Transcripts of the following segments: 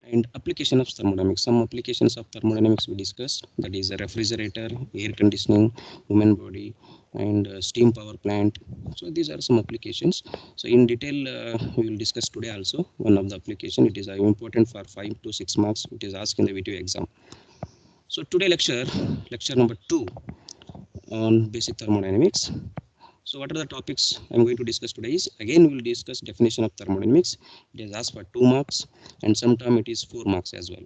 And application of thermodynamics. Some applications of thermodynamics we discussed, that is a refrigerator, air conditioning, human body, and steam power plant. So these are some applications. So in detail we will discuss today also one of the application. It is important for 5 to 6 marks. It is asked in the VTU exam. So today lecture number 2 on basic thermodynamics. So what are the topics I'm going to discuss today is, again we will discuss definition of thermodynamics. It is asked for 2 marks and sometime it is 4 marks as well.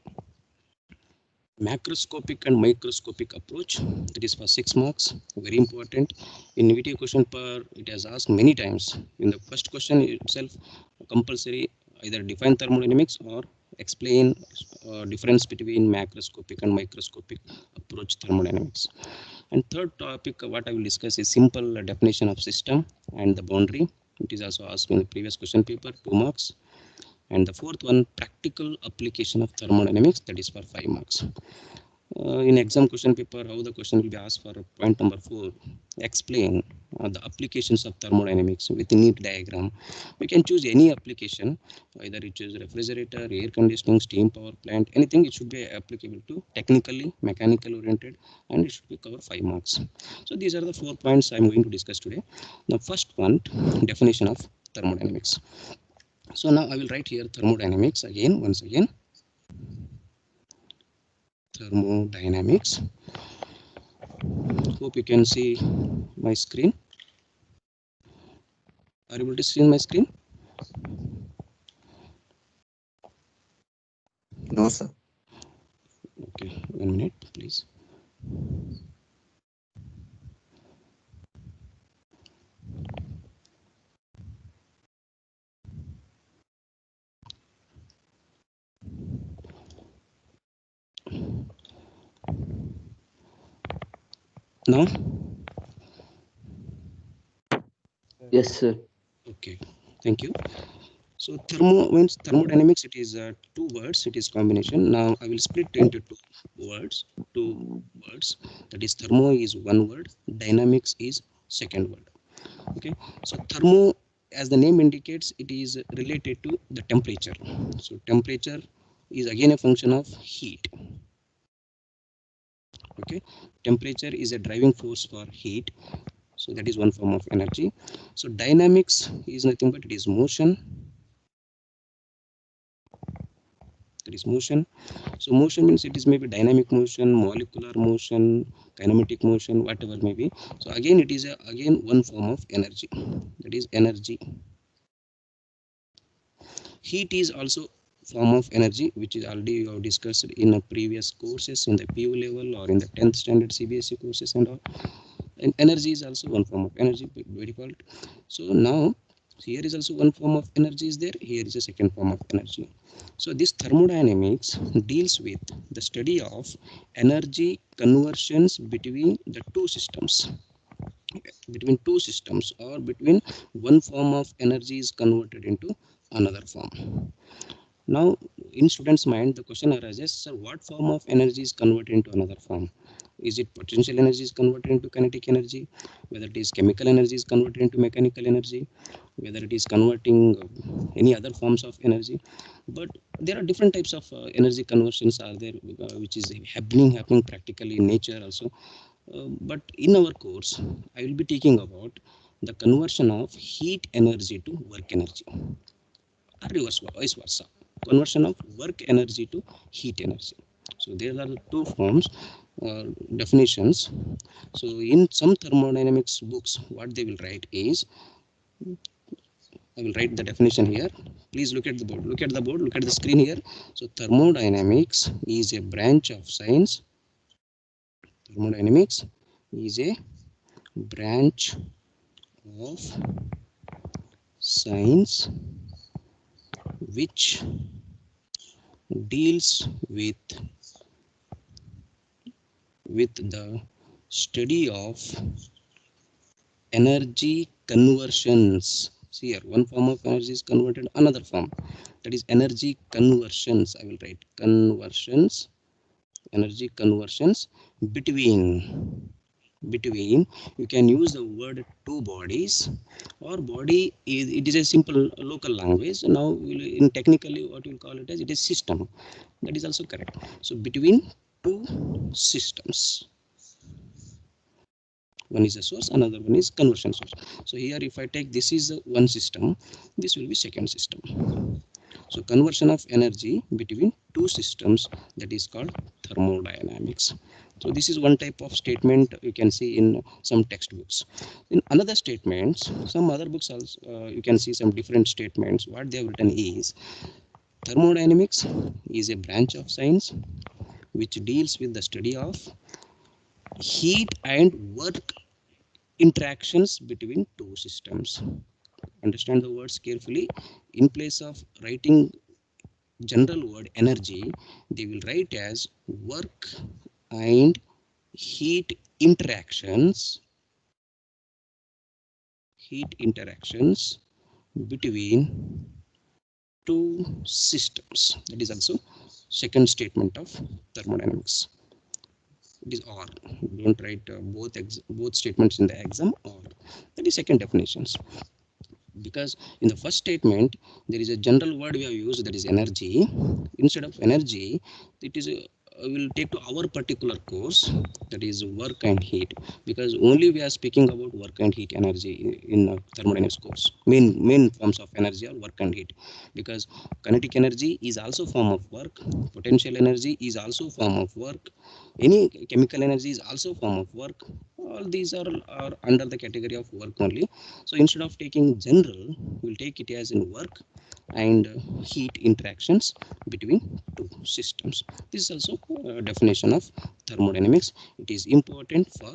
Macroscopic and microscopic approach, that is for 6 marks, very important. In VTU question per, it has asked many times. In the first question itself, compulsory either define thermodynamics or explain difference between macroscopic and microscopic approach thermodynamics. And third topic what I will discuss is simple definition of system and the boundary. It is also asked in the previous question paper, 2 marks. And the fourth one, practical application of thermodynamics, that is for 5 marks. In exam question paper, how the question will be asked for point number 4, explain the applications of thermodynamics with a neat diagram. We can choose any application, either it is refrigerator, air conditioning, steam power plant, anything. It should be applicable to technically, mechanical oriented, and it should be cover 5 marks. So these are the 4 points I'm going to discuss today. The first one, definition of thermodynamics. So now I will write here thermodynamics again, once again. Thermodynamics. Hope you can see my screen. Are you able to see my screen? No, sir. Okay, 1 minute, please. Now? Yes, sir. Okay, thank you. So thermo means thermodynamics, it is 2 words, it is combination. Now I will split into 2 words, that is thermo is 1 word, dynamics is 2nd word. Okay, so thermo, as the name indicates, it is related to the temperature. So temperature is again a function of heat. Okay, temperature is a driving force for heat, so that is one form of energy. So dynamics is nothing but it is motion, that is motion. So motion means it is maybe dynamic motion, molecular motion, kinematic motion, whatever may be. So again it is again one form of energy, that is energy. Heat is also form of energy, which is already we have discussed in previous courses in the PU level or in the 10th standard CBSE courses and all. And energy is also one form of energy by default. So now here is also one form of energy is there, here is a second form of energy. So this thermodynamics deals with the study of energy conversions between the two systems, or between one form of energy is converted into another form. Now in students mind the question arises, sir, what form of energy is converted into another form? Is it potential energy is converted into kinetic energy, whether it is chemical energy is converted into mechanical energy, whether it is converting any other forms of energy? But there are different types of energy conversions are there, which is happening practically in nature also. But in our course I will be taking about the conversion of heat energy to work energy, or vice versa, conversion of work energy to heat energy. So there are 2 forms, definitions. So in some thermodynamics books what they will write is, I will write the definition here. Please look at the board, look at the screen here. So thermodynamics is a branch of science. Thermodynamics is a branch of science which deals with the study of energy conversions. See here, one form of energy is converted another form, that is energy conversions. I will write conversions, energy conversions between between, you can use the word two bodies, or body is, it is a simple local language. Now in technically what you call it as, it is system. That is also correct. So between two systems, one is a source, another one is conversion source. So here if I take this is one system, this will be second system. So conversion of energy between two systems, that is called thermodynamics. So this is one type of statement you can see in some textbooks. In another statements, some other books also you can see some different statements. What they have written is, thermodynamics is a branch of science which deals with the study of heat and work interactions between two systems. Understand the words carefully. In place of writing general word energy, they will write as work and heat interactions, between two systems. That is also second statement of thermodynamics. It is or. Don't write both statements in the exam, or. That is second definitions. Because in the first statement there is a general word we have used, that is energy. Instead of energy, it is will take to our particular course, that is work and heat, because only we are speaking about work and heat energy in thermodynamics course, main forms of energy are work and heat. Because kinetic energy is also form of work, potential energy is also form of work, any chemical energy is also form of work. All these are under the category of work only. So instead of taking general, we'll take it as in work and heat interactions between two systems. This is also a definition of thermodynamics. It is important for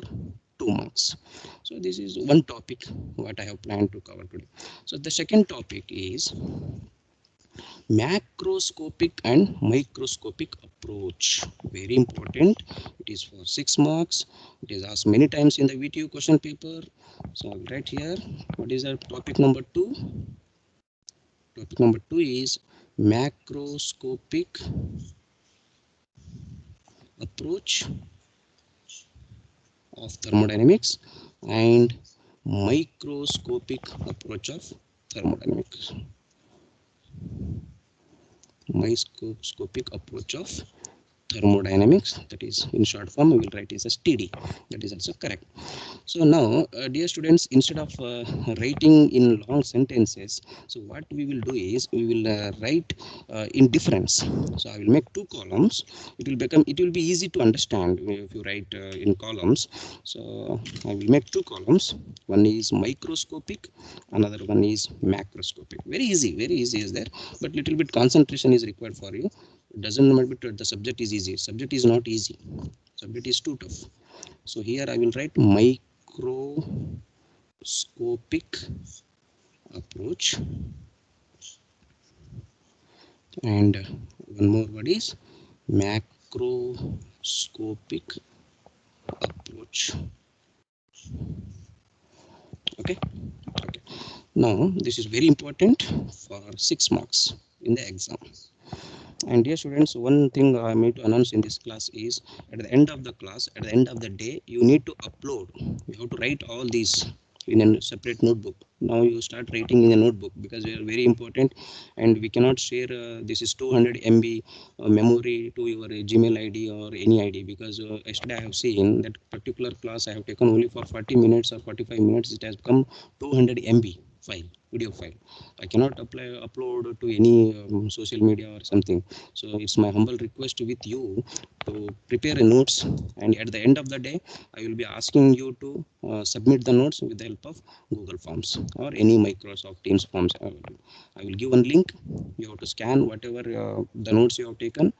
2 marks. So this is one topic what I have planned to cover today. So the second topic is macroscopic and microscopic approach. Very important. It is for 6 marks. It is asked many times in the VTU question paper. So I'll write here. What is our topic number 2? Topic number 2 is macroscopic approach of thermodynamics and microscopic approach of thermodynamics. Microscopic approach of thermodynamics, that is in short form we will write as TD. That is also correct. So now dear students, instead of writing in long sentences, so what we will do is we will write in difference. So I will make 2 columns. It will be easy to understand if you write in columns. So I will make 2 columns. One is microscopic, another one is macroscopic. Very easy is there, but little bit concentration is required for you. It doesn't matter, the subject is easy. Subject is not easy. Subject is too tough. So here I will write microscopic approach, and one more word is macroscopic approach. Okay. Now this is very important for 6 marks in the exam. And dear students, one thing I need to announce in this class is, at the end of the class, at the end of the day, you need to upload. You have to write all these in a separate notebook. Now you start writing in a notebook, because they are very important, and we cannot share this is 200 MB memory to your Gmail ID or any ID, because yesterday I have seen that particular class I have taken only for 40 minutes or 45 minutes. It has become 200 MB video file. I cannot upload to any social media or something. So it's my humble request with you to prepare a notes, and at the end of the day I will be asking you to submit the notes with the help of Google Forms or any Microsoft Teams forms. I will give one link. You have to scan whatever the notes you have taken.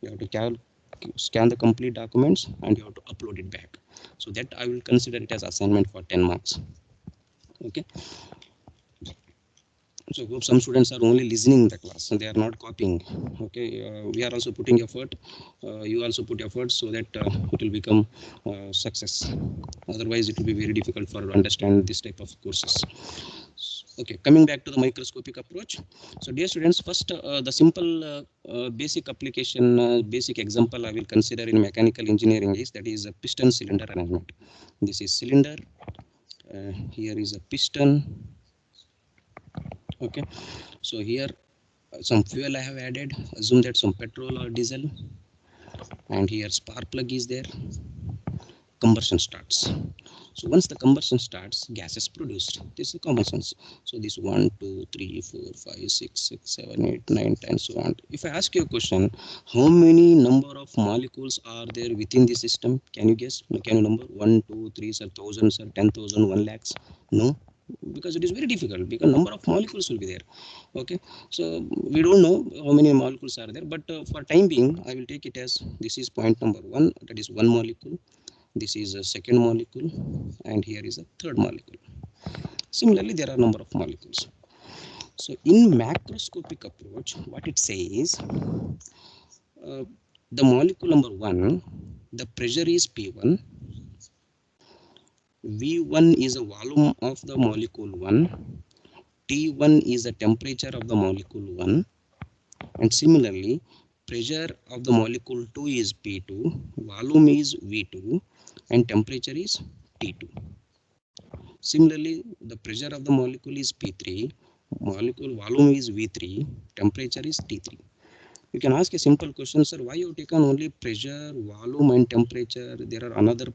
You have to scan the complete documents, and you have to upload it back. So that I will consider it as assignment for 10 marks. Okay. So hope some students are only listening the class and they are not copying. Okay, we are also putting effort. You also put effort, so that it will become success. Otherwise it will be very difficult for you to understand this type of courses. Okay, coming back to the microscopic approach. So dear students, first the simple basic application, basic example I will consider in mechanical engineering is that is a piston cylinder arrangement. This is cylinder, here is a piston. Okay, so here some fuel I have added, assume that some petrol or diesel, and here spark plug is there, combustion starts. So once the combustion starts, gas is produced. This is common sense. So this 1, 2, 3, 4, 5, 6, 6, 7, 8, 9, 10, so on. If I ask you a question, how many number of molecules are there within the system? Can you guess? Can you number 1, 2, 3, sir, thousands, sir, 10,000, 1 lakhs? No, because it is very difficult because number of molecules will be there. Okay, so we don't know how many molecules are there, but for time being, I will take it as this is point number 1, that is 1 molecule. This is a second molecule, and here is a third molecule. Similarly, there are number of molecules. So in macroscopic approach, what it says, the molecule number 1, the pressure is P1, V1 is a volume of the molecule 1, T1 is the temperature of the molecule 1, and similarly pressure of the molecule 2 is P2, volume is V2, and temperature is T2. Similarly, the pressure of the molecule is P3, molecule volume is V3, temperature is T3. You can ask a simple question, sir, why you have taken only pressure, volume and temperature? There are other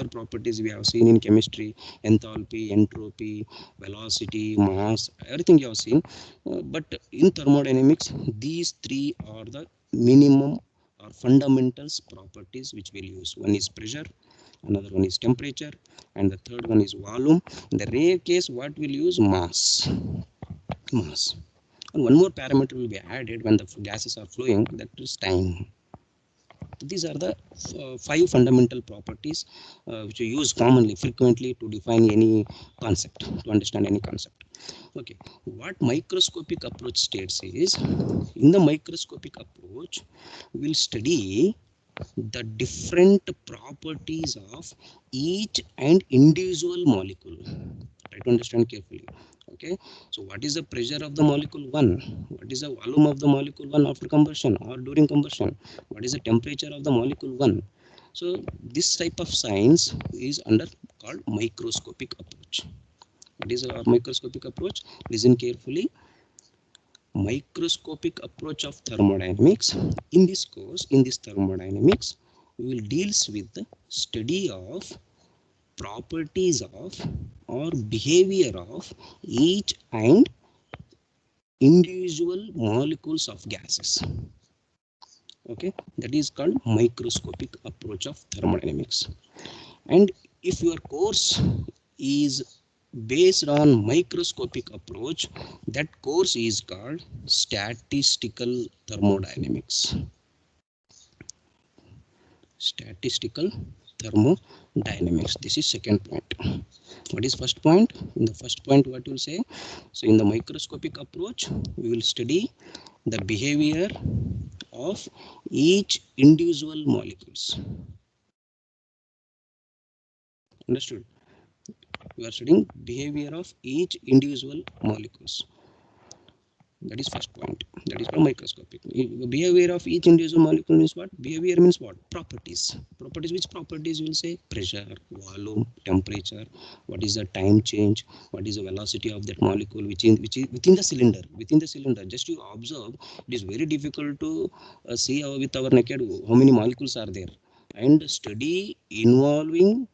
properties we have seen in chemistry, enthalpy, entropy, velocity, mass, everything you have seen. But in thermodynamics, these three are the minimum or fundamentals properties which we'll use. One is pressure, another one is temperature, and the third one is volume. In the rare case, what we'll use? Mass. And one more parameter will be added when the gases are flowing, that is time. These are the 5 fundamental properties which you use commonly, frequently to define any concept, to understand any concept. Okay, what microscopic approach states is, in the microscopic approach, we will study the different properties of each and individual molecule. Try to understand carefully. Okay, so what is the pressure of the molecule 1? What is the volume of the molecule 1 after combustion or during combustion? What is the temperature of the molecule 1? So this type of science is under called microscopic approach. What is a microscopic approach? Listen carefully. Microscopic approach of thermodynamics. In this course, in this thermodynamics, we will deals with the study of properties of or behavior of each and individual molecules of gases. Okay, that is called microscopic approach of thermodynamics. And if your course is based on microscopic approach, that course is called statistical thermodynamics. Statistical thermodynamics. This is second point. What is first point? In the first point, what you will say? So in the microscopic approach, we will study the behavior of each individual molecules. Understood? We are studying behavior of each individual molecules. That is first point. That is called microscopic. Behavior of each individual molecule means what? Behavior means what? Properties. Properties. Which properties will say? Pressure, volume, temperature. What is the time change? What is the velocity of that molecule? Which is within the cylinder. Within the cylinder. Just you observe. It is very difficult to see with our naked how many molecules are there, and study involving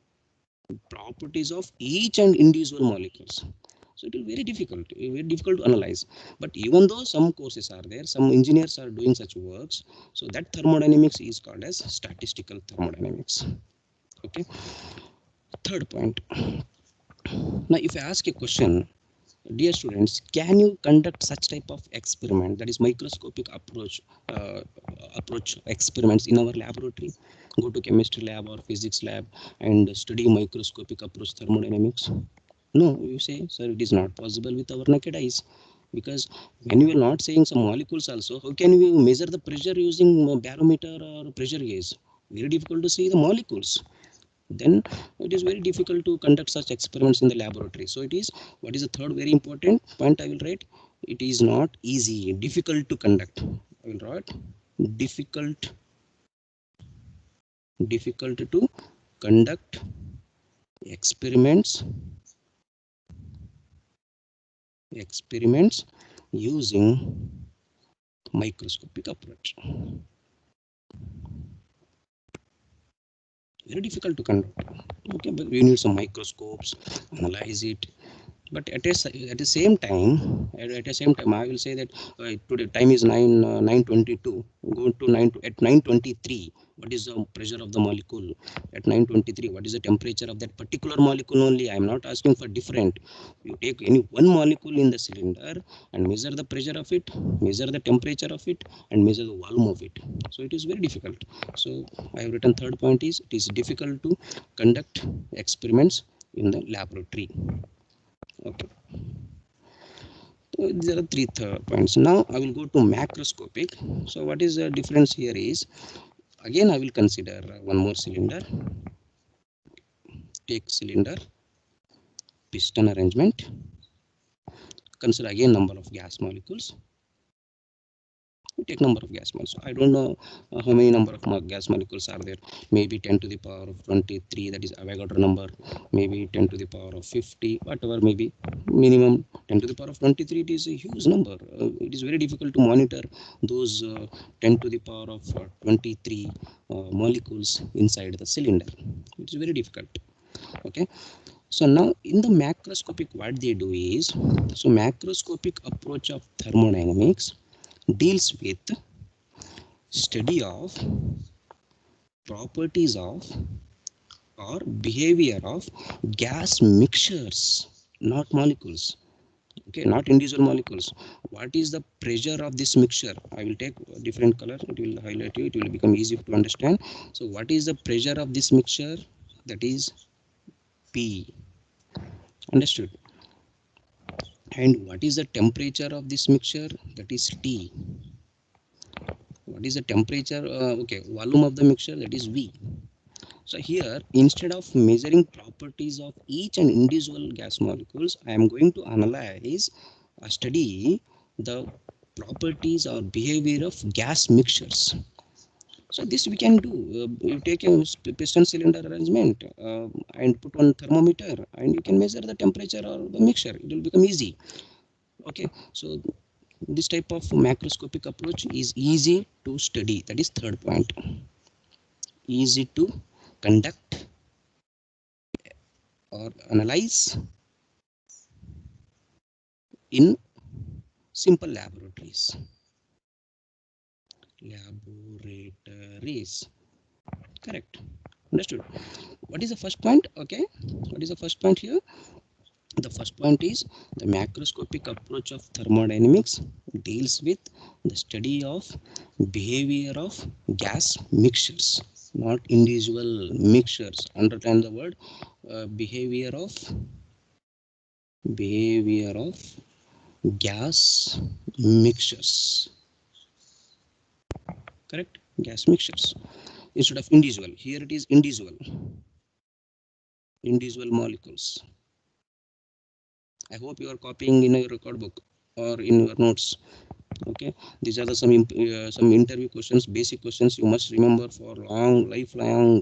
properties of each and individual molecules. So it will be very difficult to analyze. But even though some courses are there, some engineers are doing such works, so that thermodynamics is called as statistical thermodynamics. Okay, third point. Now if I ask a question, dear students, can you conduct such type of experiment, that is microscopic approach experiments in our laboratory? Go to chemistry lab or physics lab and study microscopic approach thermodynamics? No, you say, sir, it is not possible with our naked eyes, because when you are not seeing some molecules also, how can we measure the pressure using barometer or pressure gauge? Very difficult to see the molecules. then it is very difficult to conduct such experiments in the laboratory. So it is, what is the third very important point I will write? It is not easy, difficult to conduct. I will write difficult to conduct experiments using microscopic approach. Very difficult to conduct. Okay, but we need some microscopes, analyze it. But at the same time, I will say that today time is 9:22. Go to 9 at 9:23. What is the pressure of the molecule at 9:23? What is the temperature of that particular molecule only? I am not asking for different. You take any one molecule in the cylinder and measure the pressure of it, measure the temperature of it, and measure the volume of it. So it is very difficult. So I have written third point is, it is difficult to conduct experiments in the laboratory. Okay. So there are three points. Now I will go to macroscopic. So what is the difference here is, again I will consider one more cylinder. Take cylinder, piston arrangement. Consider again number of gas molecules. We take number of gas molecules. I don't know how many number of gas molecules are there. Maybe 10 to the power of 23, that is Avogadro number. Maybe 10 to the power of 50, whatever, maybe minimum 10 to the power of 23. It is a huge number. It is very difficult to monitor those 10 to the power of 23 molecules inside the cylinder. It is very difficult. Okay. So now in the macroscopic, what they do is, so macroscopic approach of thermodynamics deals with study of properties of or behavior of gas mixtures, not molecules. Okay, not individual molecules. What is the pressure of this mixture? I will take a different color, it will highlight you, it will become easy to understand. So what is the pressure of this mixture? That is P. Understood? And what is the temperature of this mixture? That is T. What is the temperature? Okay, volume of the mixture, that is V. So here, instead of measuring properties of each and individual gas molecules, I am going to analyze or study the properties or behavior of gas mixtures. So this we can do. You take a piston cylinder arrangement and put on thermometer, and you can measure the temperature of the mixture. It will become easy. Okay, so this type of macroscopic approach is easy to study. That is third point. Easy to conduct or analyze in simple laboratories. Correct. Understood. What is the first point? Okay, what is the first point here? The first point is, the macroscopic approach of thermodynamics deals with the study of behavior of gas mixtures, not individual mixtures. Underline the word behavior of gas mixtures. Correct? Gas mixtures instead of individual. Here it is individual molecules. I hope you are copying in your record book or in your notes. Okay, these are the some interview questions, basic questions you must remember for lifelong,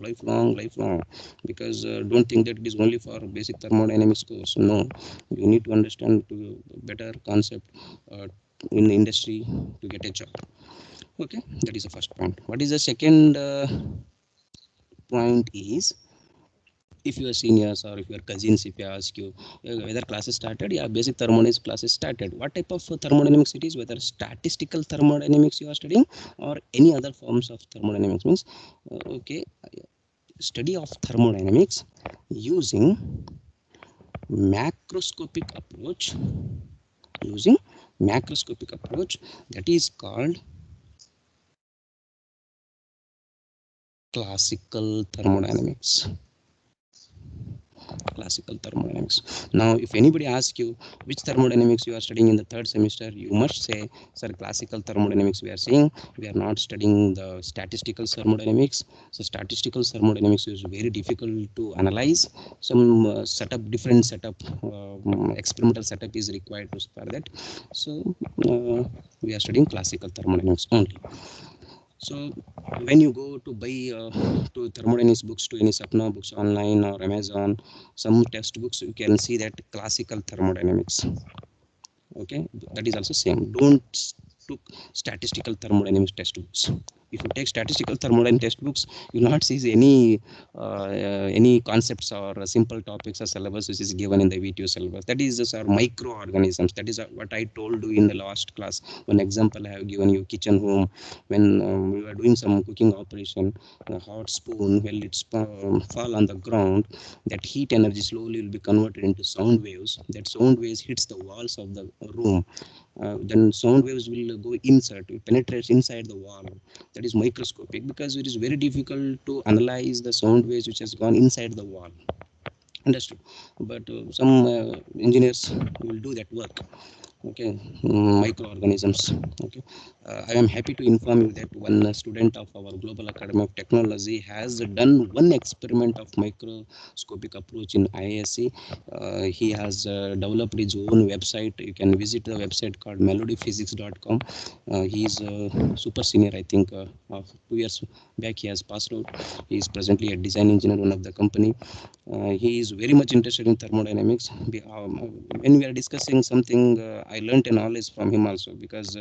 because don't think that it is only for basic thermodynamics course. No, you need to understand to better concept in the industry to get a job. Okay, that is the first point. What is the second point is, if your seniors or if your cousins, if you ask you whether classes started, yeah, basic thermodynamics classes started. What type of thermodynamics it is, whether statistical thermodynamics you are studying or any other forms of thermodynamics, means okay, study of thermodynamics using macroscopic approach, that is called classical thermodynamics. classical thermodynamics. Now, if anybody asks you which thermodynamics you are studying in the third semester, you must say, sir, classical thermodynamics we are seeing. We are not studying the statistical thermodynamics. So statistical thermodynamics is very difficult to analyze. Some different setup, experimental setup is required for that. So we are studying classical thermodynamics only. So when you go to buy to thermodynamics books, to any Sapna books online or Amazon, some textbooks, you can see that classical thermodynamics. Okay, that is also same. Don't took statistical thermodynamics textbooks. If you take statistical thermodynamics textbooks, you will not see any concepts or simple topics or syllabus which is given in the VTU syllabus. That is our microorganisms. That is what I told you in the last class. One example I have given you, kitchen home. When we are doing some cooking operation, a hot spoon, well, it's fall on the ground, that heat energy slowly will be converted into sound waves. That sound waves hits the walls of the room. Then sound waves will go inside, it penetrates inside the wall. That is microscopic, because it is very difficult to analyze the sound waves which has gone inside the wall. Understood? But some engineers will do that work. Okay, microorganisms. Okay, I am happy to inform you that one student of our Global Academy of Technology has done one experiment of microscopic approach in IISc. He has developed his own website. You can visit the website called melodyphysics.com. He is super senior, I think. Of 2 years back he has passed out. He is presently a design engineer, one of the company. He is very much interested in thermodynamics. When we are discussing something, I learned a knowledge from him also, because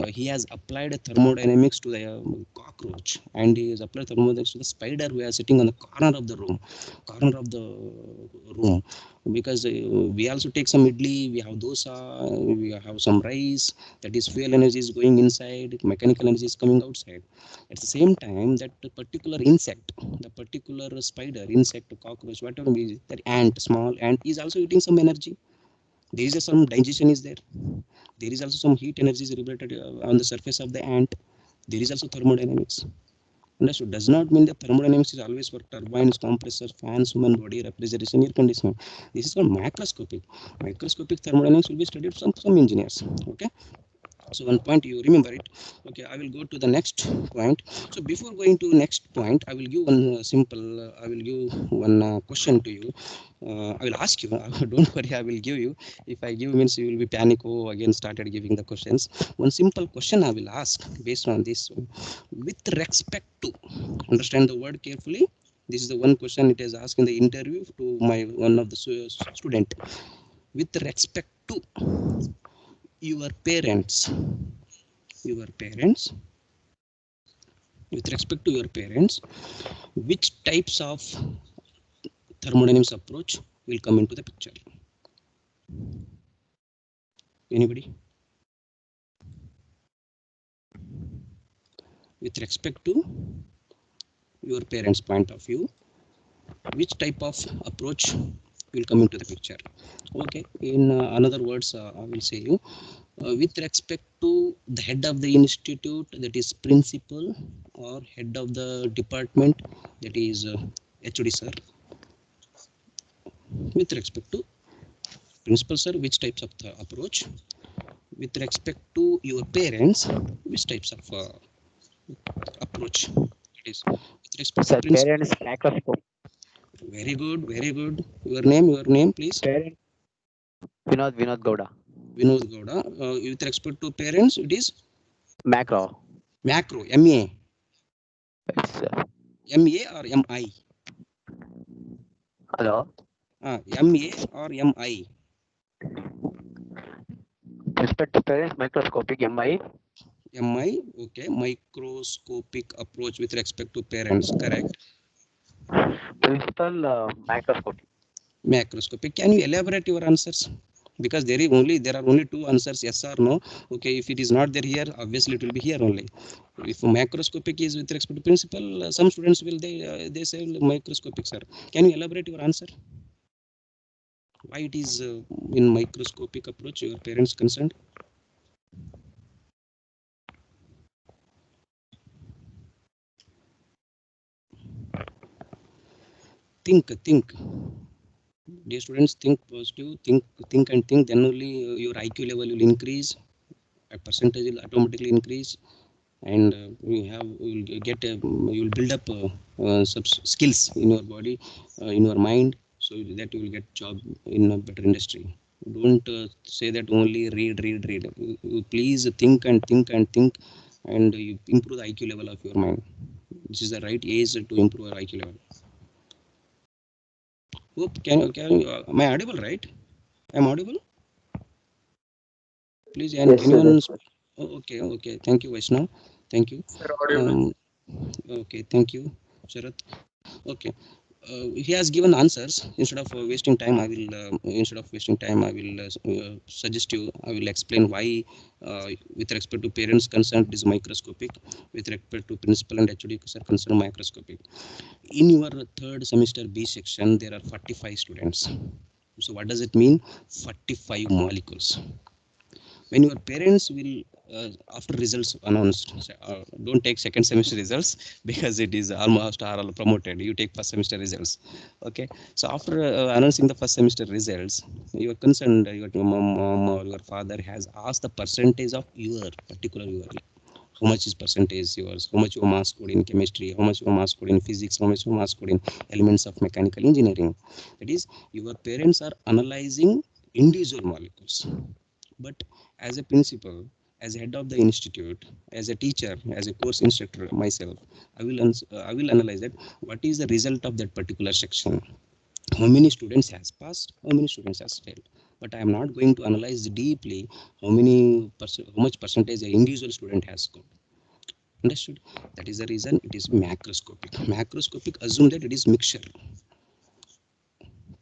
he has applied thermodynamics to the cockroach, and he has applied thermodynamics to the spider who is sitting on the corner of the room. Because we also take some idli, we have dosa, we have some rice. That is fuel energy is going inside, mechanical energy is coming outside. At the same time, that particular insect, the particular spider, insect, cockroach, whatever it is, that ant, small ant, is also eating some energy. There is some digestion is there. There is also some heat energy is liberated on the surface of the ant. There is also thermodynamics. Understood? Does not mean that thermodynamics is always for turbines, compressors, fans, human body, refrigeration, air conditioning. This is called macroscopic. Microscopic thermodynamics will be studied from some engineers. Okay. So one point you remember it. Okay, I will go to the next point. So before going to next point, I will give one simple I will give one question to you. I will ask you. Don't worry, I will give you. If I give means you will be panic. Oh, again started giving the questions. One simple question I will ask based on this. With respect to, understand the word carefully. This is the one question it is asked in the interview to my one of the student. With respect to your parents, your parents, with respect to your parents, which types of thermodynamics approach will come into the picture? Anybody? With respect to your parents' point of view, which type of approach will come into the picture? Okay, in another words, I will say you, with respect to the head of the institute, that is principal, or head of the department, that is HOD sir. With respect to principal sir, which types of the approach? With respect to your parents, which types of approach? It is with respect to principal. Parents microscope. Very good, very good. Your name, please. Parent Vinod Gowda. Vinod Gowda. With respect to parents, it is Macro. macro, MA. It's MA or MI? hello. MA or MI? Respect to parents microscopic MI. MI, okay. Microscopic approach with respect to parents, correct. Principal microscopic. Macroscopic. Can you elaborate your answers? Because there are only two answers, yes or no. Okay, if it is not there here, obviously it will be here only. If macroscopic is with respect to principal, some students will they say microscopic, sir. Can you elaborate your answer? Why it is in microscopic approach your parents concerned? Think. Dear students, think positive, think and think, then only your IQ level will increase, a percentage will automatically increase, and you will get you will build up some skills in your body, in your mind, so that you will get job in a better industry. Don't say that only read. You please think and think and think, and you improve the IQ level of your mind. This is the right age to improve your IQ level. Hope am I audible, right? I'm audible. Please, and Yes, sir. anyone? That's Oh, okay. Thank you, Vaishnav. Thank you. Sir, audible. Okay, thank you, Sharat. Okay. He has given answers. Instead of wasting time, I will suggest you. I will explain why, with respect to parents' consent, it is microscopic. With respect to principal and HOD concerned, microscopic. In your third semester B section, there are 45 students. So what does it mean? 45 molecules. When your parents will, after results announced, don't take second semester results because it is almost are all promoted, you take first semester results. Okay, so after announcing the first semester results, you are concerned, your mom or your father has asked the percentage of your particular your, how much is percentage yours, how much your marks scored in chemistry, how much your marks scored in physics, how much your marks scored in elements of mechanical engineering. That is, your parents are analyzing individual molecules. But as a principal, as a head of the institute, as a teacher, as a course instructor myself, I will analyze that what is the result of that particular section. How many students has passed? How many students has failed? But I am not going to analyze deeply how much percentage an individual student has scored. Understood? That is the reason it is macroscopic. Macroscopic assume that it is mixture,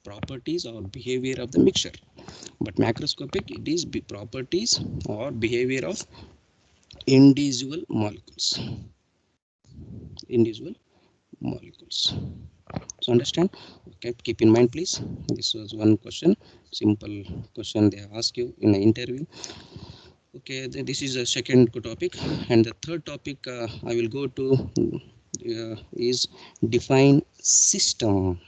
properties or behavior of the mixture. But macroscopic, it is properties or behavior of individual molecules. Individual molecules. So understand? Okay, keep in mind, please. This was one question, simple question they ask you in an interview. Okay, this is a second topic, and the third topic I will go to is define system.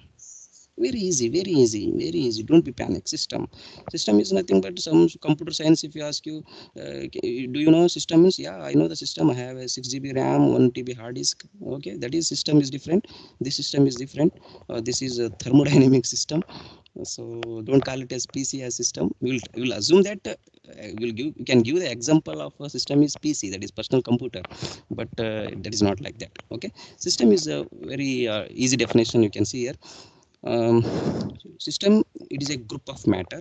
Very easy, don't be panic. System is nothing but some computer science. If you ask you, do you know system is, yeah, I know the system. I have a 6 GB RAM, 1 TB hard disk. Okay, that is system is different. This system is different. This is a thermodynamic system. So don't call it as PC as system. We will assume that we can give the example of a system is PC, that is personal computer, but that is not like that. Okay, system is a very easy definition you can see here. um, System, it is a group of matter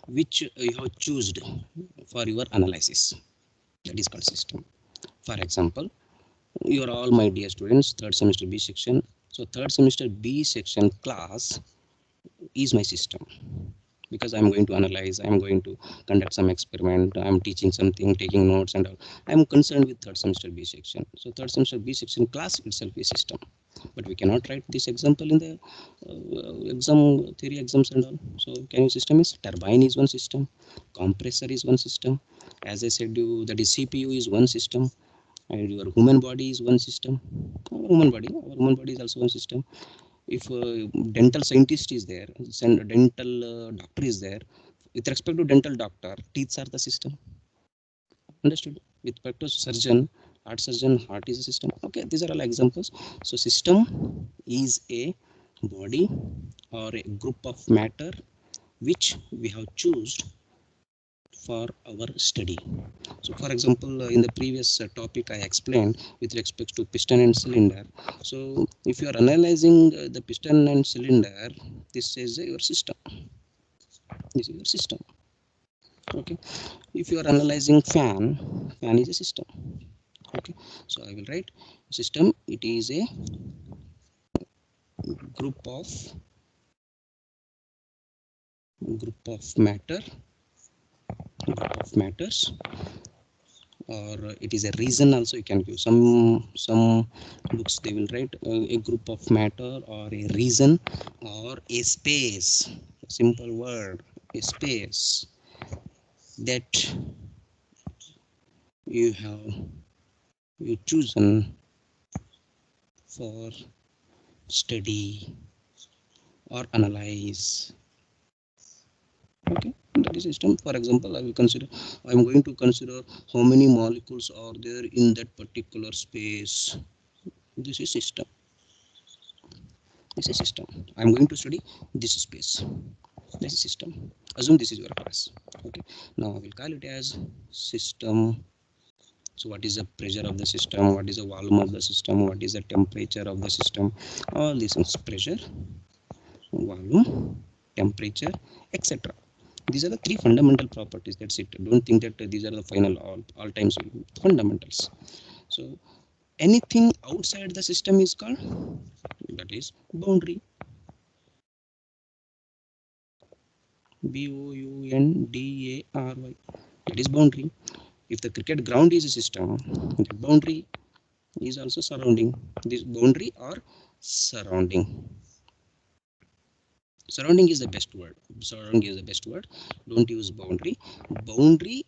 which you have chosen for your analysis, that is called system. For example, you are all my dear students, third semester B section. So third semester B section class is my system, because I'm going to analyze, I'm going to conduct some experiment, I'm teaching something, taking notes and all. I'm concerned with third semester B section. So third semester B section class itself is system. But we cannot write this example in the exam, theory exams and all. So can you system is turbine is one system, compressor is one system, as I said you, that is CPU is one system, and your human body is one system. Our human body is also one system. If dental scientist is there, dental doctor is there, with respect to dental doctor, teeth are the system. Understood? With respect to surgeon, heart is a system. Okay, these are all examples. So system is a body or a group of matter which we have chosen for our study. So for example, in the previous topic I explained with respect to piston and cylinder. So if you are analyzing the piston and cylinder, this is your system. This is your system. Okay, if you are analyzing fan is a system. Okay, so I will write system, it is a group of matter, group of matters, or it is a reason also. You can give some books, they will write a group of matter or a reason or a space, a simple word, a space that you have you chosen for study or analyze. Okay, that is system. For example, I am going to consider how many molecules are there in that particular space. This is system. This is system. I am going to study this space. This is system. Assume this is your class. Okay, now I will call it as system. So what is the pressure of the system, what is the volume of the system, what is the temperature of the system, all these things: pressure, volume, temperature, etc. These are the three fundamental properties. That's it. Don't think that these are the final all times fundamentals. So anything outside the system is called, that is, boundary. BOUNDARY, that is boundary. If the cricket ground is a system, the boundary is also surrounding. This boundary or surrounding. Surrounding is the best word. Surrounding is the best word. Don't use boundary. Boundary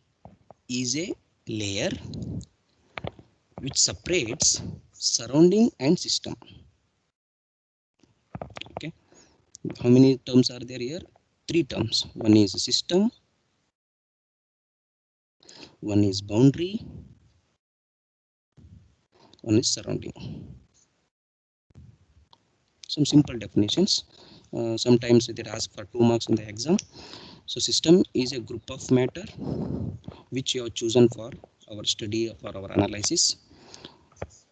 is a layer which separates surrounding and system. Okay, how many terms are there here? Three terms. One is system, one is boundary, one is surrounding. Some simple definitions. Sometimes they ask for 2 marks in the exam. So system is a group of matter which you have chosen for our study, for our analysis.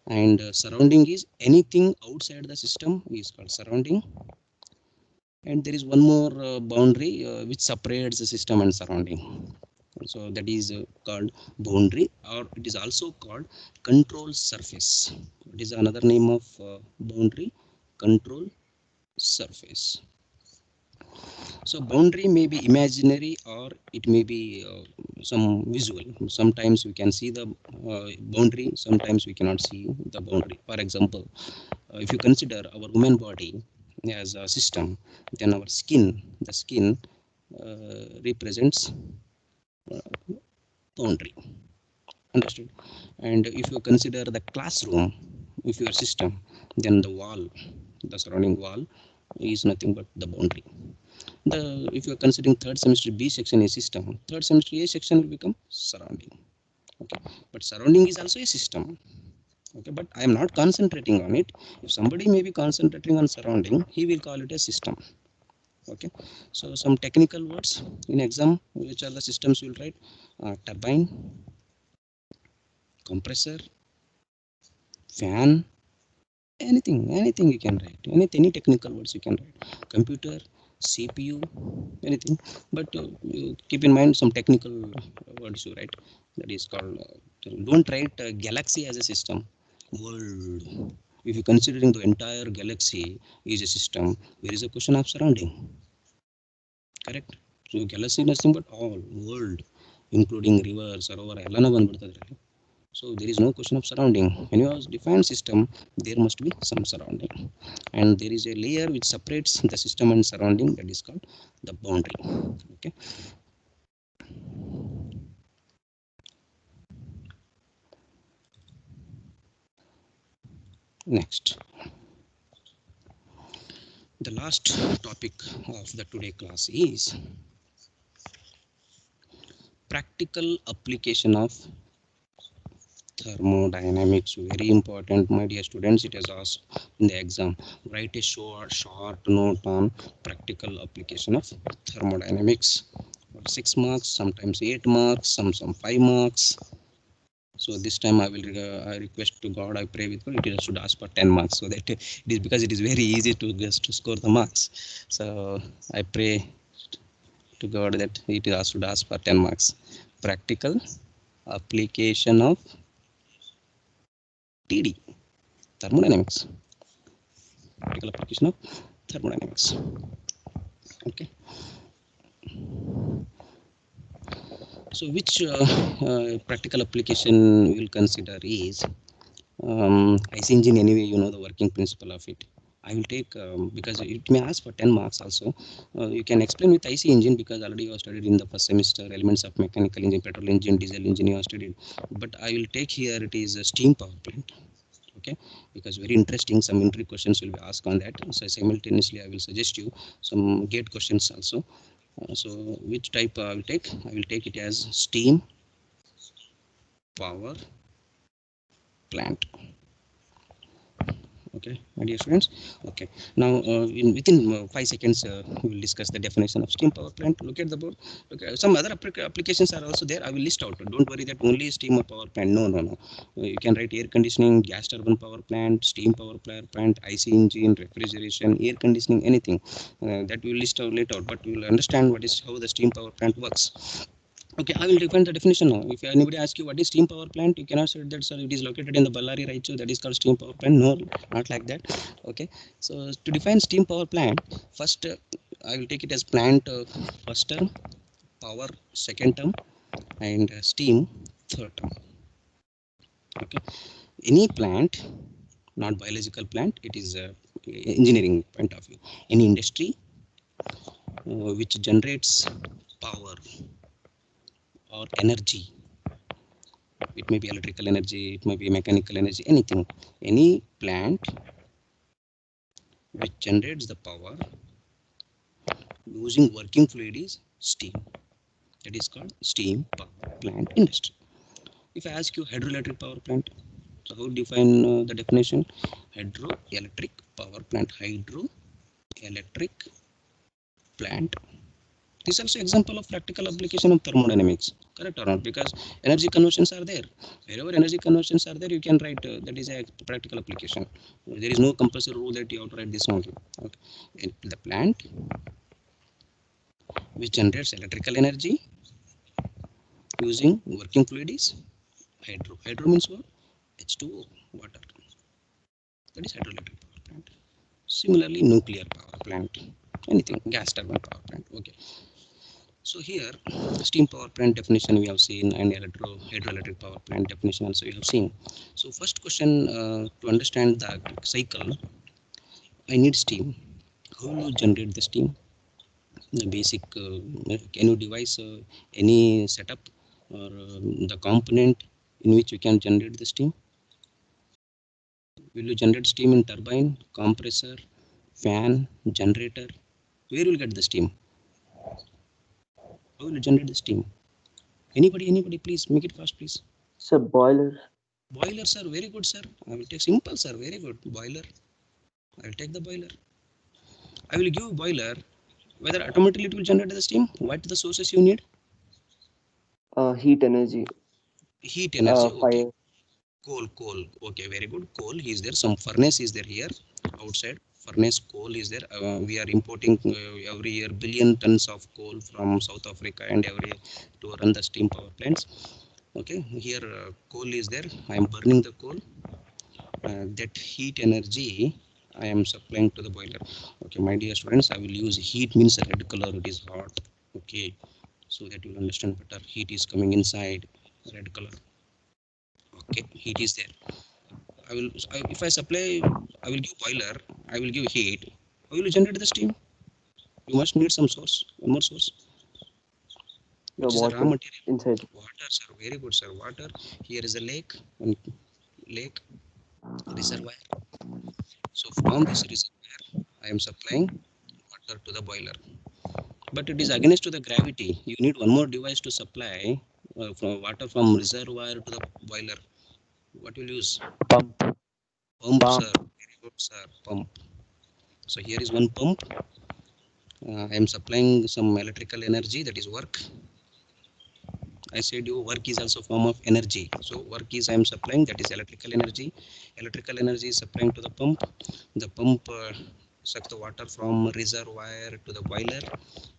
And surrounding is anything outside the system is called surrounding. And there is one more boundary which separates the system and surrounding. So that is called boundary, or it is also called control surface. What is another name of boundary? Control surface. So boundary may be imaginary or it may be some visual. Sometimes we can see the boundary, sometimes we cannot see the boundary. For example, if you consider our human body as a system, then our skin, the skin represents boundary. Understood? And if you consider the classroom, if your system, then the wall, the surrounding wall is nothing but the boundary. If you are considering third semester B section a system, third semester A section will become surrounding. Okay, but surrounding is also a system. Okay, but I am not concentrating on it. If somebody may be concentrating on surrounding, he will call it a system. Okay, so some technical words in exam, which are the systems you will write: turbine, compressor, fan, anything you can write. Any technical words you can write: computer, CPU, anything. But you keep in mind some technical words you write. That is called. Don't write galaxy as a system. World. If you're considering the entire galaxy is a system, there is a question of surrounding. Correct. So galaxy nothing but all world, including rivers, sarovar, ಎಲ್ಲಾನು ಬಂದ್ಬಿಡ್ತದೆ. So there is no question of surrounding. When you define system, there must be some surrounding, and there is a layer which separates the system and surrounding, that is called the boundary. Okay. Next, the last topic of the today class is practical application of thermodynamics. Very important, my dear students. It has asked in the exam, write a short note on practical application of thermodynamics. 6 marks, sometimes 8 marks, some 5 marks. So this time I will I request to God, I pray with God, it should ask for 10 marks, so that it is, because it is very easy to just to score the marks. So I pray to God that it should ask for 10 marks. Practical application of TD, thermodynamics. Practical application of thermodynamics. Okay. So which practical application we will consider is IC engine. Anyway, you know the working principle of it. I will take because it may ask for 10 marks also. You can explain with IC engine, because already you have studied in the first semester elements of mechanical engine, petrol engine, diesel engine you have studied. But I will take here, it is a steam power plant. Okay, because very interesting, some entry questions will be asked on that. So simultaneously I will suggest you some gate questions also. So which type I will take? I will take it as steam power plant. Okay, my dear students. Okay, now within 5 seconds we will discuss the definition of steam power plant. Look at the board. Look, some other applications are also there. I will list out. Don't worry that only steam or power plant. No, no, no. You can write air conditioning, gas turbine power plant, steam power plant, IC engine, refrigeration, air conditioning, anything. That we will list out later, but we will understand what is how the steam power plant works. Okay, I will define the definition now. If anybody asks you what is steam power plant, you cannot say that, sir, it is located in the Ballari, Raichur, that is called steam power plant. No, not like that. Okay, so to define steam power plant, first I will take it as plant first term, power second term, and steam third term. Okay, any plant, not biological plant, it is engineering point of view. Any industry which generates power or energy, it may be electrical energy, it may be mechanical energy, anything, any plant which generates the power using working fluid is steam. That is called steam power plant industry. If I ask you hydroelectric power plant, so how define the definition? Hydroelectric power plant. Hydroelectric plant. This is also example of practical application of thermodynamics, correct or not? Because energy conversions are there. Wherever energy conversions are there, you can write that is a practical application. There is no compulsory rule that you have to write this only. Okay. And the plant which generates electrical energy using working fluid is hydro. Hydro means what? H2O, water. That is hydroelectric power plant. Similarly, nuclear power plant, anything, gas turbine power plant. Okay. So here, steam power plant definition we have seen, and hydroelectric power plant definition also we have seen. So first question, to understand the cycle, I need steam. How will you generate the steam? The basic, can you devise any setup or the component in which you can generate the steam? Will you generate steam in turbine, compressor, fan, generator? Where will you get the steam? How will you generate the steam? Anybody, please make it fast, please. Sir, boiler. Boiler, sir, very good, sir. I will take simple, sir, very good. Boiler. I will take the boiler. I will give boiler. Whether automatically it will generate the steam. What the sources you need? Heat energy. Heat energy. Okay. Fire. Coal. Okay, very good. Coal is there. Some furnace is there here outside. Furnace coal is there. We are importing every year billion tons of coal from South Africa and every to run the steam power plants. Okay, here coal is there. I am burning the coal. That heat energy I am supplying to the boiler. Okay, my dear students, I will use heat means red color. It is hot. Okay, so that you will understand better. Heat is coming inside, red color. Okay, heat is there. If I supply, I will give boiler. I will give heat. How will you generate the steam? You must need some source. One more source. Which is the raw material. Inside. Water, sir. Very good, sir. Water. Here is a lake. One lake reservoir. So from this reservoir, I am supplying water to the boiler. But it is against to the gravity. You need one more device to supply from water from reservoir to the boiler. What will you use? Pump. Pump, sir. Very good, sir. Pump. So here is one pump. I am supplying some electrical energy, that is work. I said you work is also form of energy. So work is I am supplying, that is electrical energy. Electrical energy is supplying to the pump. The pump sucks the water from reservoir to the boiler.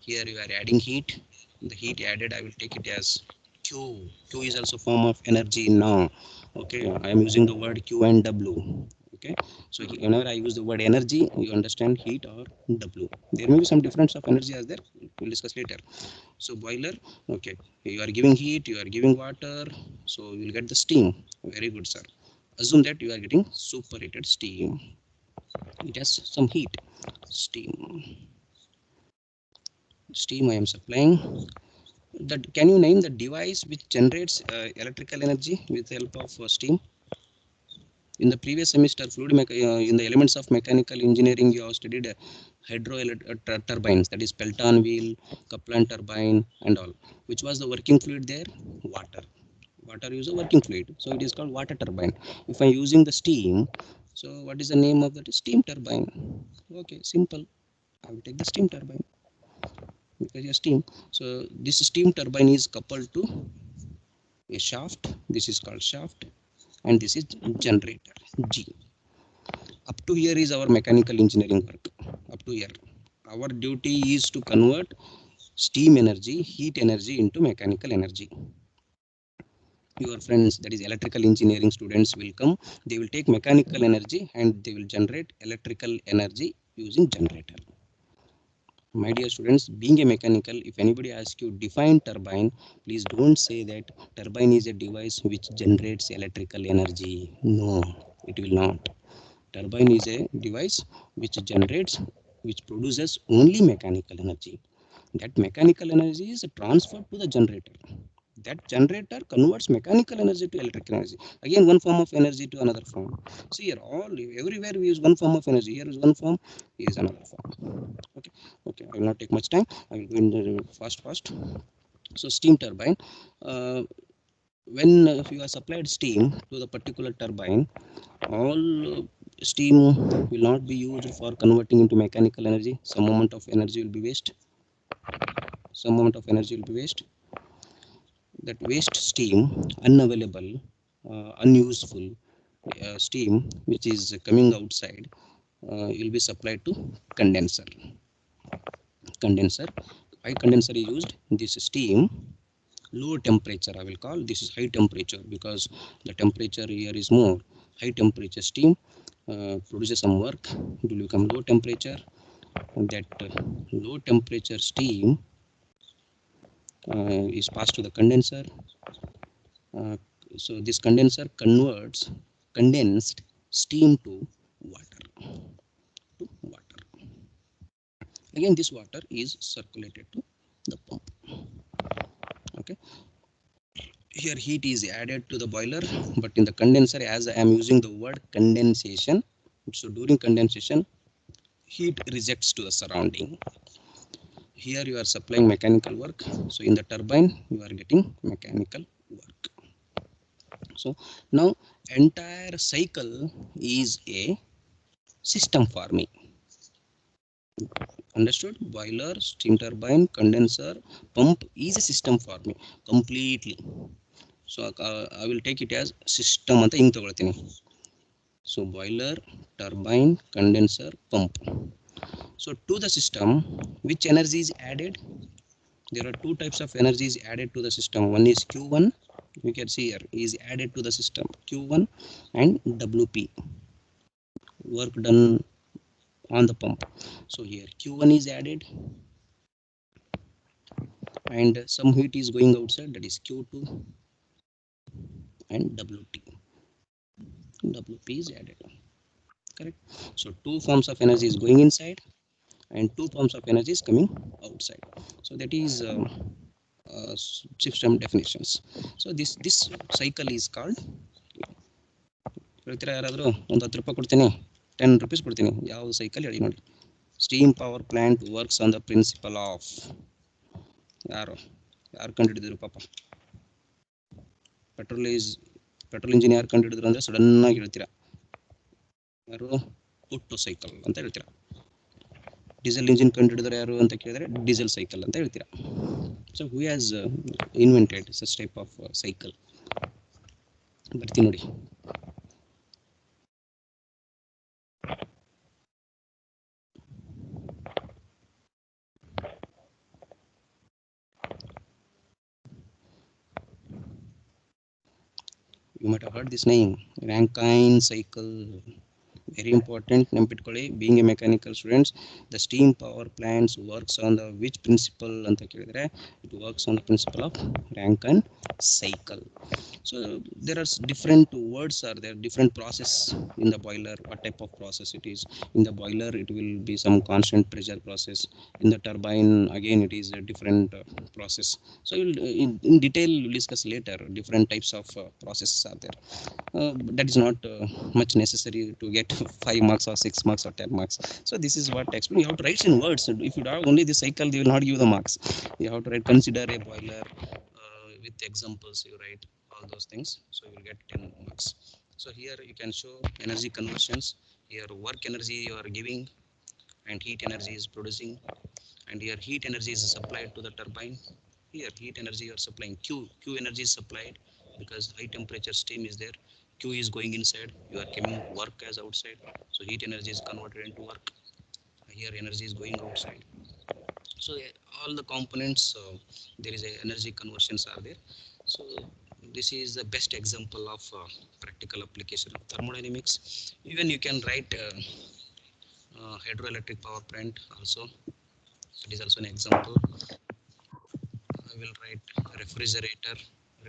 Here you are adding heat. The heat added, I will take it as Q. Q is also form of energy now. Okay, I am using the word Q and W. Okay, so whenever I use the word energy, you understand heat or W. There may be some difference of energy as there. We'll discuss later. So boiler, okay, you are giving heat, you are giving water, so you will get the steam. Very good, sir. Assume that you are getting superheated steam. It has some heat. Steam I am supplying. That, can you name the device which generates electrical energy with the help of steam? In the previous semester, in the elements of mechanical engineering, you have studied turbines, that is Pelton wheel, Kaplan turbine, and all. Which was the working fluid there? Water. Water is a working fluid, so it is called water turbine. If I'm using the steam, so what is the name of that? Steam turbine. Okay, simple. I will take the steam turbine because your steam. So this steam turbine is coupled to a shaft. This is called shaft, and this is generator G. Up to here is our mechanical engineering work. Up to here, our duty is to convert steam energy, heat energy into mechanical energy. Your friends, that is electrical engineering students, will come. They will take mechanical energy and they will generate electrical energy using generator. My dear students, being a mechanical, if anybody asks you define turbine, please don't say that turbine is a device which generates electrical energy. No, it will not. Turbine is a device which generates, which produces only mechanical energy. That mechanical energy is transferred to the generator. That generator converts mechanical energy to electrical energy. Again, one form of energy to another form. See here, everywhere we use one form of energy. Here is one form, here is another form. Okay, I will not take much time. I will go in the fast. So steam turbine, when you are supplied steam to the particular turbine, all steam will not be used for converting into mechanical energy. Some amount of energy will be waste. That waste steam, unavailable, unuseful steam which is coming outside, will be supplied to condenser. Why condenser is used? This steam, low temperature, I will call this is high temperature because the temperature here is more. High temperature steam produces some work, it will become low temperature. That low temperature steam is passed to the condenser. So this condenser converts condensed steam to water. Again, this water is circulated to the pump. Okay, here heat is added to the boiler, but in the condenser, as I am using the word condensation, so during condensation heat rejects to the surrounding. Here you are supplying mechanical work, so in the turbine you are getting mechanical work. So now entire cycle is a system for me. Understood? Boiler, steam turbine, condenser, pump is a system for me completely. So I will take it as system anta hinge tagoltini. So boiler, turbine, condenser, pump. So to the system, which energy is added? There are two types of energies added to the system. One is Q1, you can see here, is added to the system, Q1, and WP, work done on the pump. So here Q1 is added and some heat is going outside, that is Q2, and WP is added. Correct? So two forms of energy is going inside and two forms of energy is coming outside. So that is system definitions. So this cycle is called, ಹೇಳ್ತೀರಾ ಯಾರಾದರೂ? ಒಂದು 10 ರೂಪಾಯಿ ಕೊಡ್ತೀನಿ, 10 rupees ಕೊಡ್ತೀನಿ. ಯಾವ cycle ಹೇಳಿ ನೋಡಿ. Steam power plant works on the principle of, ಯಾರು ಕಂಡುಹಿಡಿದ್ರು ಪಾಪ? ಪೆಟ್ರೋಲ್ ಇಂಜಿನ್ ಯಾರು ಕಂಡುಹಿಡಿದ್ರು ಅಂದರೆ ಸಡನ್ ಆಗಿ ಹೇಳ್ತೀರಾ, ಯಾರು? ಒಟ್ಟು ಸೈಕಲ್ ಅಂತ ಹೇಳ್ತೀರಾ. ಡೀಸೆಲ್ ಇಂಜಿನ್ ಕಂಡುಹಿಡಿದ್ರೆ ಯಾರು ಅಂತ ಕೇಳಿದ್ರೆ ಡೀಸೆಲ್ ಸೈಕಲ್ ಅಂತ ಹೇಳ್ತೀರಾ. So who has invented such type of cycle? ಬರ್ತೀನಿ ನೋಡಿ. You might have heard this name, Rankine cycle. very important. ನೆನ್ಪಿಟ್ಕೊಳ್ಳಿ, being a mechanical students, the steam power plants works on the which principle ಅಂತ ಕೇಳಿದ್ರೆ, it works on the principle of Rankine cycle. So there are different words are there, different process in the boiler, what type of process it is. In the boiler it will be some constant pressure process. In the turbine again it is a different process. So in detail we'll discuss later different types of processes are there. That is not much necessary to get 5 marks or 6 marks or 10 marks. So this is what I explain. You have to write in words. If you have only the cycle, they will not give the marks. You have to write, consider a boiler, with examples you write all those things, so you will get 10 marks. So here you can show energy conversions. Here work energy you are giving and heat energy is producing, and here heat energy is supplied to the turbine. Here heat energy you are supplying, q energy is supplied because high temperature steam is there. Q is going inside, you are giving work as outside, so heat energy is converted into work. Here energy is going outside. So all the components, there is a energy conversions are there. So this is the best example of practical application of thermodynamics. Even you can write hydroelectric power plant also, it is also an example. I will write refrigerator,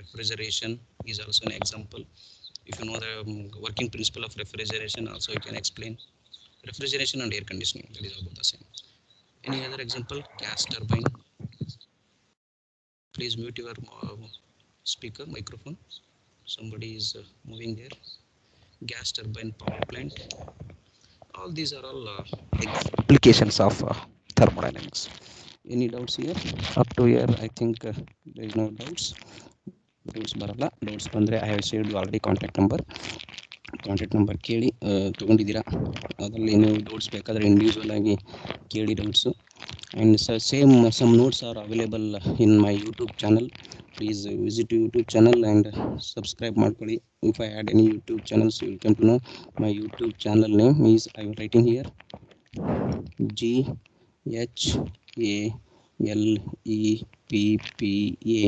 refrigeration is also an example. If you know the working principle of refrigeration also, you can explain refrigeration and air conditioning, that is about the same. Any other example? Gas turbine. Please mute your speaker microphone. Somebody is moving there. Gas turbine power plant. All these are all applications of thermodynamics. Any doubts here? Up to here I think there is no doubts. Doubts ಬರಲ್ಲ. Doubts ಬಂದರೆ I have shared you already contact number ಕೇಳಿ ತೊಗೊಂಡಿದ್ದೀರಾ. ಅದರಲ್ಲಿ ನೀವು doubts ಬೇಕಾದರೆ individual ಆಗಿ ಕೇಳಿ doubts. And some notes are available in my YouTube channel. Please visit YouTube channel and subscribe ಮಾಡ್ಕೊಳ್ಳಿ. If I add any YouTube channels, you will come to know. My YouTube channel name is, I am writing here, GHALEPPA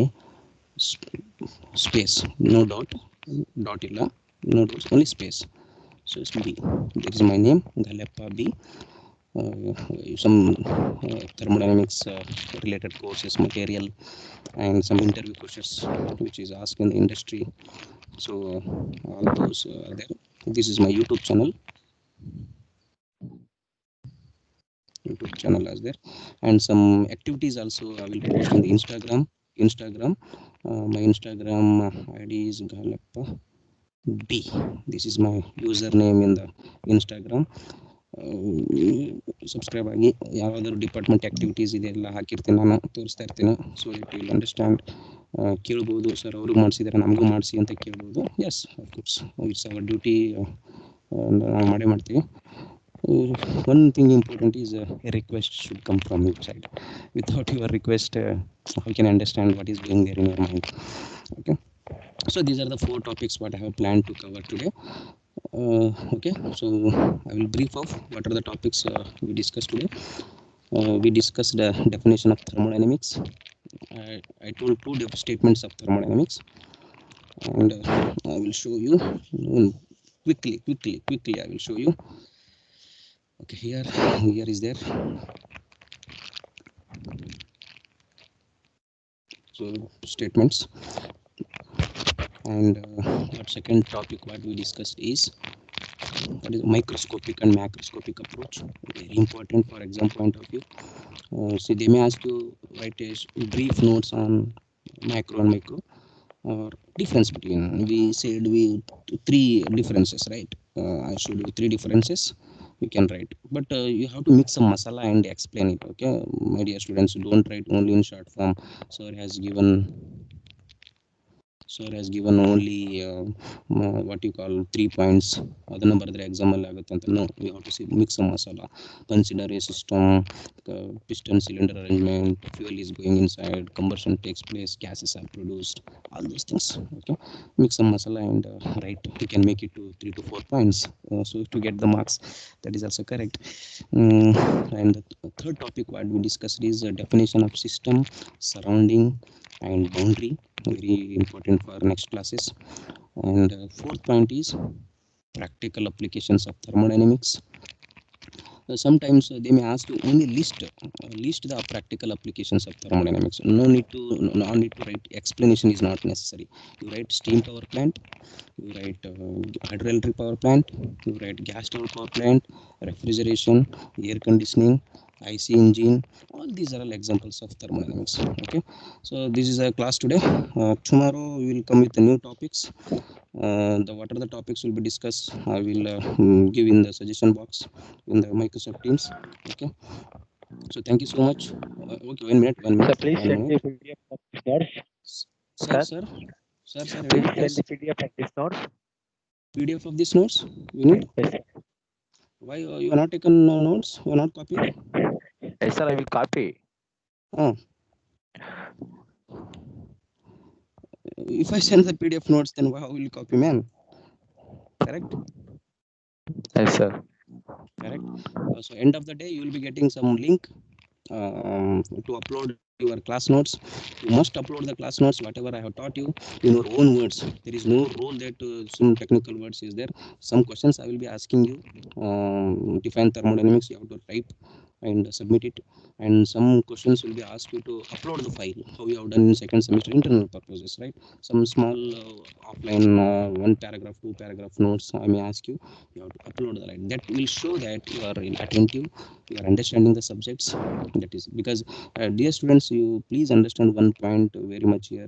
space, no dot illa, no dots, only space. So it's B. That is my name, Galeppa B. Some thermodynamics related courses material and some interview questions which is asked in the industry. So all those are there. This is my YouTube channel as there, and some activities also I will post on the Instagram. My Instagram ID is Galeppa B. This is my username in the Instagram. Subscribe ಆಗಿ. ಯಾವುದಾದ್ರು department activities ಇದೆಲ್ಲ ಹಾಕಿರ್ತೀನಿ, ನಾನು ತೋರಿಸ್ತಾ ಇರ್ತೀನಿ. So it will understand. ಕೇಳ್ಬೋದು, sir ಅವ್ರಿಗೆ ಮಾಡಿಸಿದ್ದಾರೆ ನಮಗೂ ಮಾಡಿಸಿ ಅಂತ ಕೇಳ್ಬೋದು. Yes, of course it's our duty, ನಾವು ಮಾಡೇ ಮಾಡ್ತೀವಿ. One thing important is a request should come from your side. Without your request, how can I understand what is going there in your mind? Okay, so these are the 4 topics what I have planned to cover today. Okay, so I will brief of what are the topics we discussed today. We discussed the definition of thermodynamics. I told 2 statements of thermodynamics, and I will show you quickly. I will show you. Okay, here is there. So statements, and what second topic what we discussed is, that is microscopic and macroscopic approach. Very important for exam point of view. So they may ask you write a brief notes on macro and micro, or difference between. We said 3 differences, right? I showed you 3 differences. You can write, but you have to mix some masala and explain it. Okay, my dear students, don't write only in short form. Sir has given only what you call 3 points. ಅದನ್ನ ಬರೆದ್ರೆ exam ಅಲ್ಲಿ ಆಗುತ್ತೆ ಅಂತ. No, we have to see mix some masala. Consider a system, piston cylinder arrangement, fuel is going inside, combustion takes place, gases are produced, all those things. Okay, mix some masala and write. You can make it to 3 to 4 points, so to get the marks. That is also correct. And the third topic what we discussed is a definition of system, surrounding and boundary. Very important for next classes. And 4th point is practical applications of thermodynamics. Sometimes they may ask you only list the practical applications of thermodynamics. No need to write explanation is not necessary. You write steam power plant, you write hydroelectric power plant, you write gas turbine power plant, refrigeration, air conditioning, IC engine. All these are all examples of thermodynamics. Okay, so this is a class today. Tomorrow we will come with the new topics. What are the topics will be discussed, I will give in the suggestion box in the Microsoft Teams. Okay, so thank you so much. Okay, 1 minute, Sir, please 1 send the minute. PDF of these notes. Sir, Sir, sir, sir, please wait, send yes. the PDF of these notes. PDF of these notes you need. Yes, sir. Why you are not taken notes? You are not copied? Yes, sir, I will copy. Oh, if I send the PDF notes, then how will you copy, man? Correct? Yes, sir. Correct. So end of the day, you will be getting some link to upload your class notes. You must upload the class notes, whatever I have taught you, in your own words. There is no rule that some technical words is there. Some questions I will be asking you. Define thermodynamics, you have to type and submit it, and some questions will be asked you to upload the file, how you have done in second semester internal purposes, right? Some small offline 1 paragraph 2 paragraph notes I may ask you. You have to upload the, right, that will show that you are attentive, you are understanding the subjects. That is because dear students, you please understand one point very much here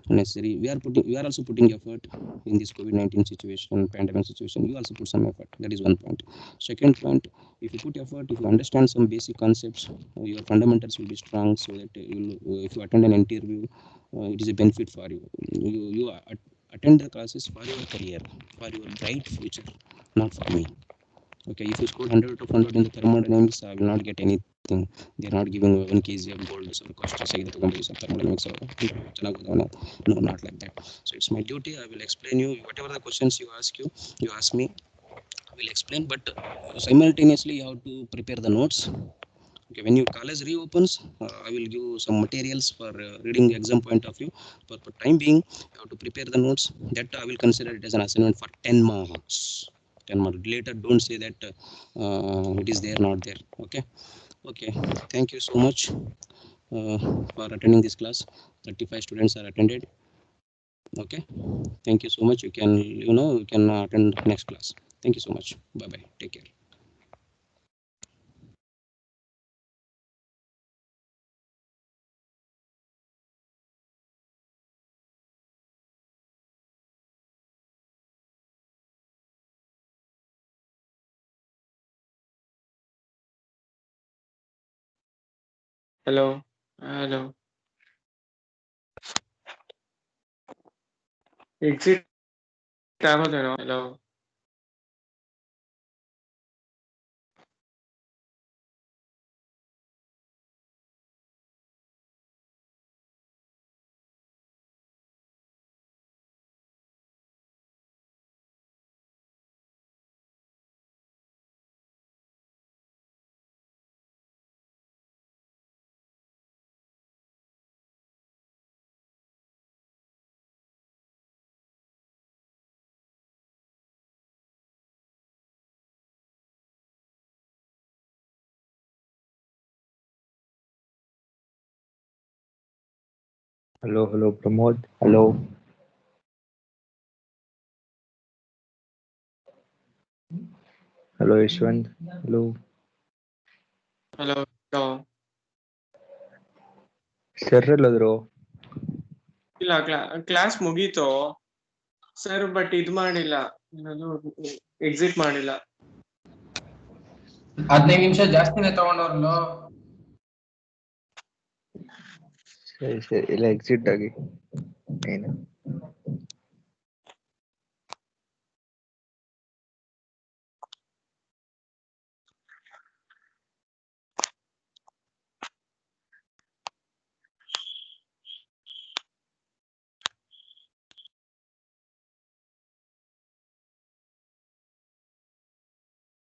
necessary. We are also putting effort in this COVID-19 situation, pandemic situation. You also put some effort. That is one point. Second point, if you put effort, if you understand some basic concepts, your fundamentals will be strong, so that if you attend an interview, it is a benefit for you. You attend the classes for your career, for your bright future, not for me. Okay, if you score 100 out of 100 in the thermodynamics, I will not get anything. They are not giving 1 kg of gold. So the cost is thermodynamics. No, not like that. So it's my duty. I will explain you whatever the questions you ask me, I will explain. But simultaneously, you have to prepare the notes. Okay, when your college reopens, I will give some materials for reading exam point of view. But for time being, you have to prepare the notes. That I will consider it as an assignment for 10 marks. 10 marks. Later, don't say that it is there, not there. Okay. Okay. Thank you so much for attending this class. 35 students are attended. Okay. Thank you so much. You can attend next class. Thank you so much. Bye bye. Take care. Hello. Hello. Exit ಆಗೋದೇನೋ? Hello. Hello, Pramod. Hello. Hello, Yashwant. Hello. Hello. Hello. Sir ಎಲ್ಲೋದ್ರು? ಇಲ್ಲ class ಮುಗೀತು sir, but ಇದು ಮಾಡಿಲ್ಲ, exit ಮಾಡಿಲ್ಲ. 15 ನಿಮಿಷ ಜಾಸ್ತಿನೇ ತಗೊಂಡವ್ರಲ್ಲ. ಸರಿ ಇಲ್ಲ ಎಕ್ಸಿಟ್ ಆಗಿ ಏನು